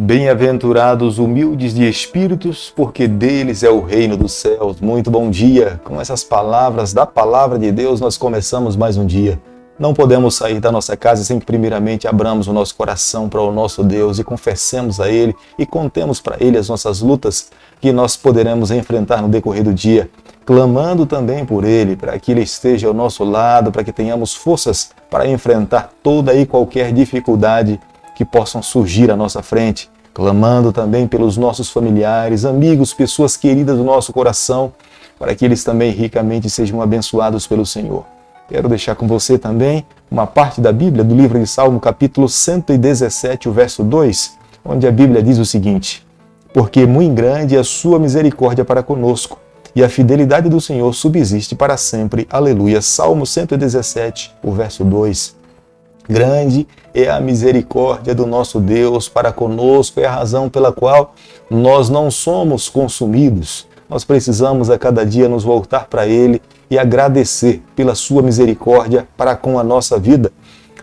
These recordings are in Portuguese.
Bem-aventurados humildes de espíritos, porque deles é o reino dos céus. Muito bom dia! Com essas palavras da Palavra de Deus, nós começamos mais um dia. Não podemos sair da nossa casa sem que primeiramente abramos o nosso coração para o nosso Deus e confessemos a Ele e contemos para Ele as nossas lutas que nós poderemos enfrentar no decorrer do dia, clamando também por Ele, para que Ele esteja ao nosso lado, para que tenhamos forças para enfrentar toda e qualquer dificuldade que possam surgir à nossa frente, clamando também pelos nossos familiares, amigos, pessoas queridas do nosso coração, para que eles também ricamente sejam abençoados pelo Senhor. Quero deixar com você também uma parte da Bíblia, do livro de Salmo, capítulo 117, o verso 2, onde a Bíblia diz o seguinte: porque muito grande é a sua misericórdia para conosco, e a fidelidade do Senhor subsiste para sempre. Aleluia. Salmo 117, o verso 2. Grande é a misericórdia do nosso Deus para conosco, é a razão pela qual nós não somos consumidos. Nós precisamos a cada dia nos voltar para Ele e agradecer pela sua misericórdia para com a nossa vida.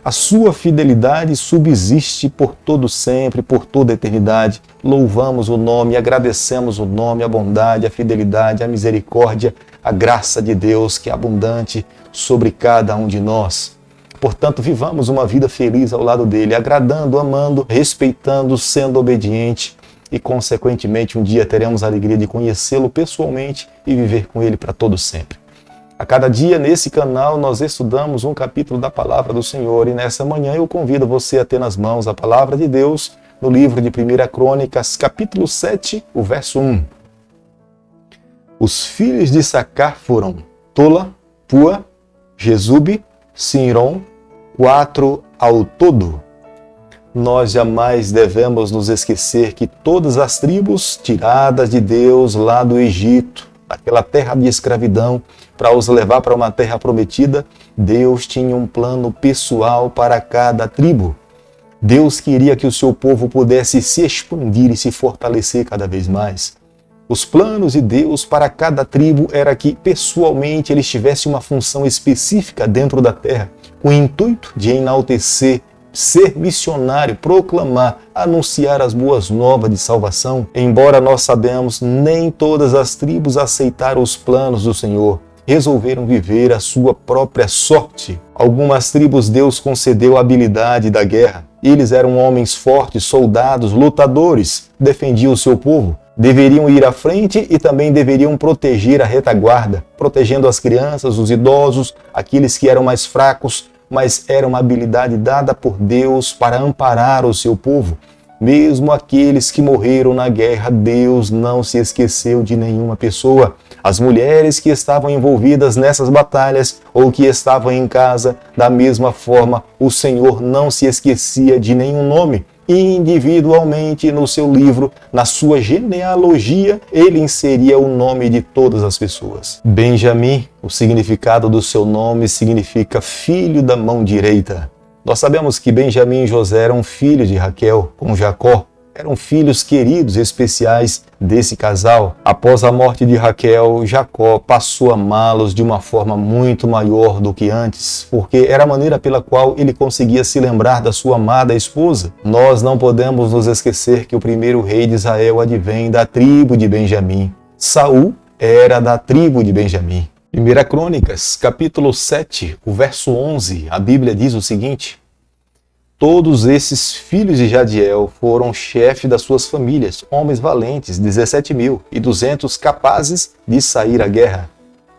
A sua fidelidade subsiste por todo sempre, por toda a eternidade. Louvamos o nome, agradecemos o nome, a bondade, a fidelidade, a misericórdia, a graça de Deus que é abundante sobre cada um de nós. Portanto, vivamos uma vida feliz ao lado dele, agradando, amando, respeitando, sendo obediente e, consequentemente, um dia teremos a alegria de conhecê-lo pessoalmente e viver com ele para todo sempre. A cada dia, nesse canal, nós estudamos um capítulo da Palavra do Senhor e nessa manhã eu convido você a ter nas mãos a Palavra de Deus no livro de 1 Crônicas, capítulo 7, o verso 1. Os filhos de Issacar foram Tola, Pua, Jesube, Sinrom, 4 ao todo. Nós jamais devemos nos esquecer que todas as tribos tiradas de Deus lá do Egito, daquela terra de escravidão, para os levar para uma terra prometida, Deus tinha um plano pessoal para cada tribo. Deus queria que o seu povo pudesse se expandir e se fortalecer cada vez mais. Os planos de Deus para cada tribo era que, pessoalmente, eles tivessem uma função específica dentro da terra, com o intuito de enaltecer, ser missionário, proclamar, anunciar as boas novas de salvação. Embora nós sabemos, nem todas as tribos aceitaram os planos do Senhor, resolveram viver a sua própria sorte. Algumas tribos Deus concedeu a habilidade da guerra. Eles eram homens fortes, soldados, lutadores, defendiam o seu povo. Deveriam ir à frente e também deveriam proteger a retaguarda, protegendo as crianças, os idosos, aqueles que eram mais fracos, mas era uma habilidade dada por Deus para amparar o seu povo. Mesmo aqueles que morreram na guerra, Deus não se esqueceu de nenhuma pessoa. As mulheres que estavam envolvidas nessas batalhas ou que estavam em casa, da mesma forma, o Senhor não se esquecia de nenhum nome. Individualmente no seu livro, na sua genealogia, ele inseria o nome de todas as pessoas. Benjamim, o significado do seu nome significa filho da mão direita. Nós sabemos que Benjamim e José eram filhos de Raquel com Jacó. Eram filhos queridos e especiais desse casal. Após a morte de Raquel, Jacó passou a amá-los de uma forma muito maior do que antes, porque era a maneira pela qual ele conseguia se lembrar da sua amada esposa. Nós não podemos nos esquecer que o primeiro rei de Israel advém da tribo de Benjamim. Saul era da tribo de Benjamim. 1 Crônicas, capítulo 7, o verso 11, a Bíblia diz o seguinte: todos esses filhos de Jadiel foram chefe das suas famílias, homens valentes, 17.200 capazes de sair à guerra.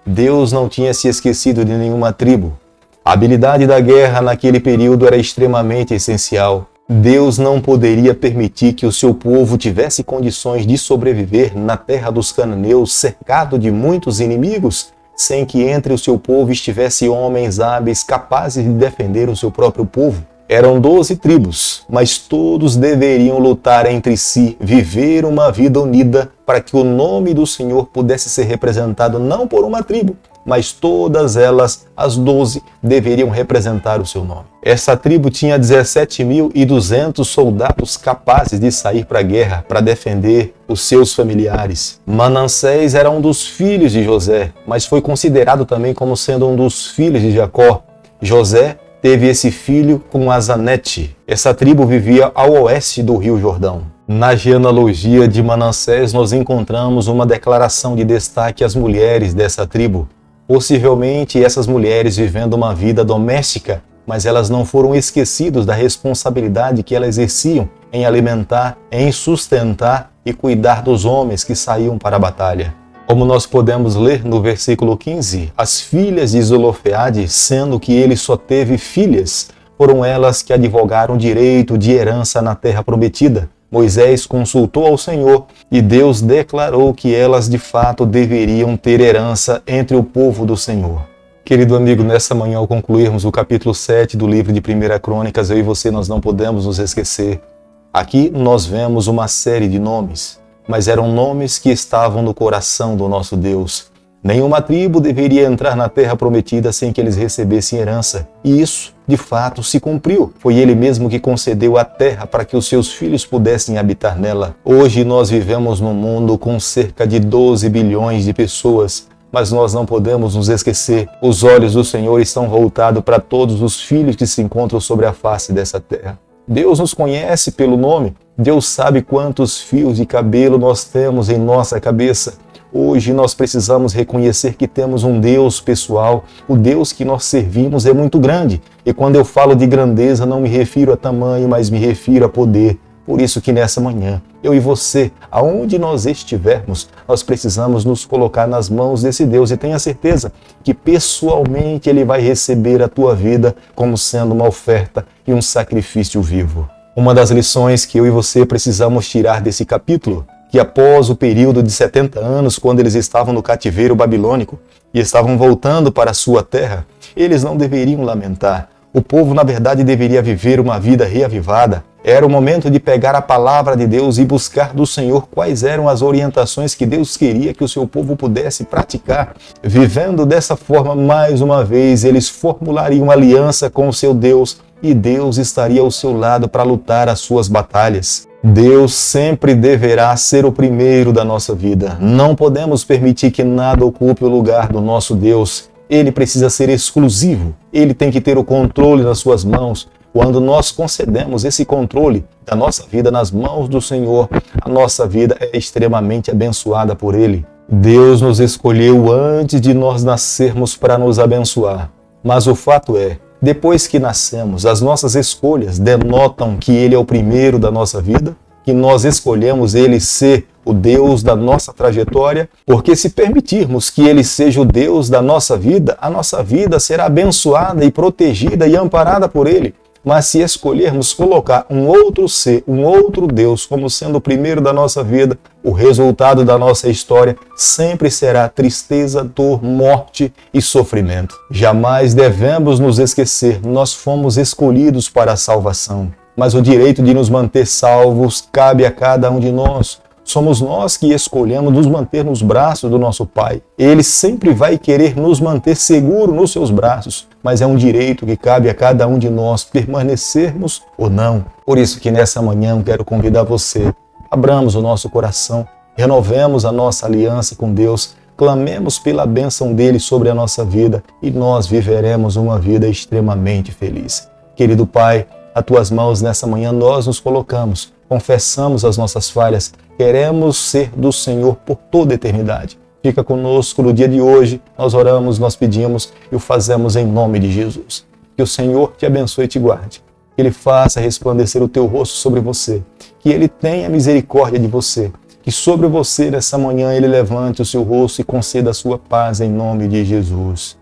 Deus não tinha se esquecido de nenhuma tribo. A habilidade da guerra naquele período era extremamente essencial. Deus não poderia permitir que o seu povo tivesse condições de sobreviver na terra dos cananeus, cercado de muitos inimigos, sem que entre o seu povo estivesse homens hábeis capazes de defender o seu próprio povo. Eram 12 tribos, mas todos deveriam lutar entre si, viver uma vida unida para que o nome do Senhor pudesse ser representado não por uma tribo, mas todas elas, as 12, deveriam representar o seu nome. Essa tribo tinha 17.200 soldados capazes de sair para a guerra, para defender os seus familiares. Manassés era um dos filhos de José, mas foi considerado também como sendo um dos filhos de Jacó. José teve esse filho com Azanete. Essa tribo vivia ao oeste do Rio Jordão. Na genealogia de Manassés, nós encontramos uma declaração de destaque às mulheres dessa tribo. Possivelmente essas mulheres vivendo uma vida doméstica, mas elas não foram esquecidas da responsabilidade que elas exerciam em alimentar, em sustentar e cuidar dos homens que saíam para a batalha. Como nós podemos ler no versículo 15, as filhas de Zelofeade, sendo que ele só teve filhas, foram elas que advogaram direito de herança na terra prometida. Moisés consultou ao Senhor e Deus declarou que elas de fato deveriam ter herança entre o povo do Senhor. Querido amigo, nessa manhã, ao concluirmos o capítulo 7 do livro de 1 Crônicas, eu e você nós não podemos nos esquecer. Aqui nós vemos uma série de nomes, mas eram nomes que estavam no coração do nosso Deus. Nenhuma tribo deveria entrar na terra prometida sem que eles recebessem herança. E isso, de fato, se cumpriu. Foi ele mesmo que concedeu a terra para que os seus filhos pudessem habitar nela. Hoje nós vivemos num mundo com cerca de 12 bilhões de pessoas, mas nós não podemos nos esquecer. Os olhos do Senhor estão voltados para todos os filhos que se encontram sobre a face dessa terra. Deus nos conhece pelo nome. Deus sabe quantos fios de cabelo nós temos em nossa cabeça. Hoje nós precisamos reconhecer que temos um Deus pessoal. O Deus que nós servimos é muito grande. E quando eu falo de grandeza, não me refiro a tamanho, mas me refiro a poder. Por isso que nessa manhã, eu e você, aonde nós estivermos, nós precisamos nos colocar nas mãos desse Deus. E tenha certeza que pessoalmente Ele vai receber a tua vida como sendo uma oferta e um sacrifício vivo. Uma das lições que eu e você precisamos tirar desse capítulo, que após o período de 70 anos, quando eles estavam no cativeiro babilônico e estavam voltando para a sua terra, eles não deveriam lamentar. O povo, na verdade, deveria viver uma vida reavivada. Era o momento de pegar a palavra de Deus e buscar do Senhor quais eram as orientações que Deus queria que o seu povo pudesse praticar. Vivendo dessa forma, mais uma vez, eles formulariam aliança com o seu Deus e Deus estaria ao seu lado para lutar as suas batalhas. Deus sempre deverá ser o primeiro da nossa vida. Não podemos permitir que nada ocupe o lugar do nosso Deus. Ele precisa ser exclusivo. Ele tem que ter o controle nas suas mãos. Quando nós concedemos esse controle da nossa vida nas mãos do Senhor, a nossa vida é extremamente abençoada por Ele. Deus nos escolheu antes de nós nascermos para nos abençoar. Mas o fato é, depois que nascemos, as nossas escolhas denotam que Ele é o primeiro da nossa vida, que nós escolhemos Ele ser o Deus da nossa trajetória, porque se permitirmos que Ele seja o Deus da nossa vida, a nossa vida será abençoada e protegida e amparada por Ele. Mas se escolhermos colocar um outro ser, um outro Deus como sendo o primeiro da nossa vida, o resultado da nossa história sempre será tristeza, dor, morte e sofrimento. Jamais devemos nos esquecer, nós fomos escolhidos para a salvação, mas o direito de nos manter salvos cabe a cada um de nós. Somos nós que escolhemos nos manter nos braços do nosso Pai. Ele sempre vai querer nos manter seguros nos seus braços, mas é um direito que cabe a cada um de nós permanecermos ou não. Por isso que nessa manhã eu quero convidar você, abramos o nosso coração, renovemos a nossa aliança com Deus, clamemos pela bênção dele sobre a nossa vida e nós viveremos uma vida extremamente feliz. Querido Pai, a tuas mãos nessa manhã nós nos colocamos, confessamos as nossas falhas, queremos ser do Senhor por toda a eternidade. Fica conosco no dia de hoje, nós oramos, nós pedimos e o fazemos em nome de Jesus. Que o Senhor te abençoe e te guarde, que Ele faça resplandecer o teu rosto sobre você, que Ele tenha misericórdia de você, que sobre você nessa manhã Ele levante o seu rosto e conceda a sua paz em nome de Jesus.